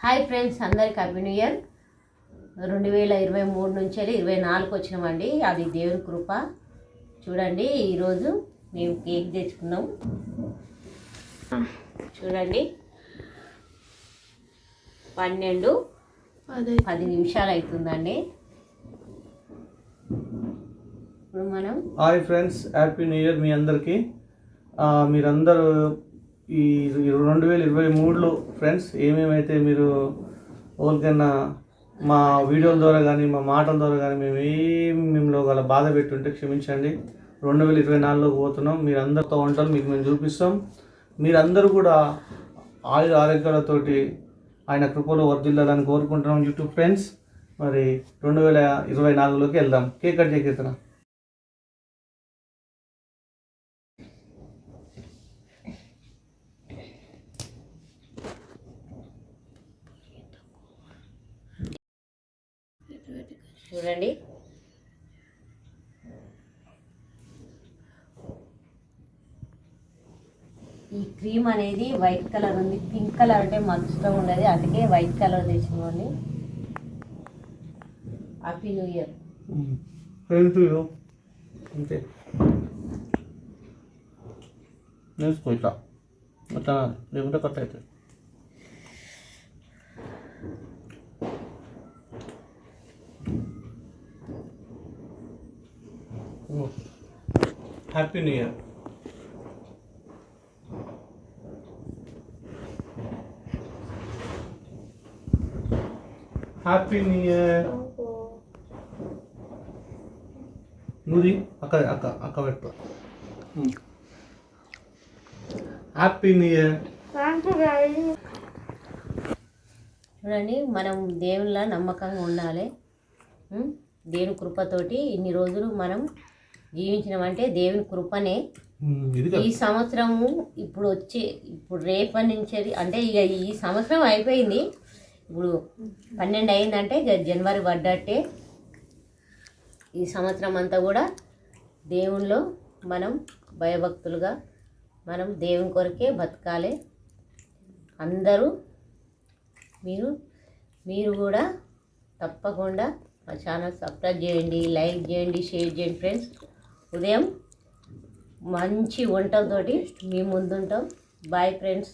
Hi friends, అందరికి happy new year. 2023 నుంచి 24 వచ్చినామండి. అది దేవుని కృప. చూడండి, ఈరోజు మేము కేక్ తెచ్చుకున్నాం. చూడండి, 12-10 నిమిషాలు అవుతుందండి. ఇప్పుడు మనం hi friends, happy new year మీ అందరికీ. మీరందరూ ఈ 2023లో ఫ్రెండ్స్ ఏమేమైతే మీరు ఎవరికైనా మా వీడియోల ద్వారా కానీ మా మాటల ద్వారా కానీ మేము మిమ్మల్ని గల బాధ పెట్టుంటే క్షమించండి. 2024లోకి పోతున్నాం. మీరందరితో వంటలు మీకు మేము చూపిస్తాం. మీరందరూ కూడా ఆరోగ్యాలతోటి ఆయన కృపలో వర్ధిల్లాలని కోరుకుంటున్నాం యూట్యూబ్ ఫ్రెండ్స్. మరి 2024లోకి వెళ్దాం. కేక్ కట్ చేసేస్తున్నా. చూడండి, ఈ క్రీమ్ అనేది వైట్ కలర్ ఉంది. పింక్ కలర్ అంటే మాకు ఇష్టం ఉండదు, అందుకే వైట్ కలర్ తెచ్చినవాడిని. Happy new year. అంతే నేర్చుకోవచ్చా అట్లా, లేకుంటే కట్ అవుతుంది. Happy new year. Happy new year. నువ్వు అక్క అక్క అక్క పెట్టు. Happy new year. చూడండి, మనం దేవుళ్ళ నమ్మకంగా ఉండాలి. దేవుని కృపతోటి ఇన్ని రోజులు మనం జీవించినామంటే దేవుని కృపనే. ఈ సంవత్సరము ఇప్పుడు రేపటి నుంచి అంటే ఇక ఈ సంవత్సరం అయిపోయింది. ఇప్పుడు 12 అయిందంటే ఇక జనవరి పడ్డట్టే. ఈ సంవత్సరం అంతా కూడా దేవునిలో మనం భయభక్తులుగా మనం దేవుని కొరకే బతకాలి. అందరూ మీరు కూడా తప్పకుండా మా ఛానల్ సబ్స్క్రైబ్ చేయండి, లైక్ చేయండి, షేర్ చేయండి ఫ్రెండ్స్. ఉదయం మంచి వంటలతోటి మీ ముందుంటాం. Bye friends.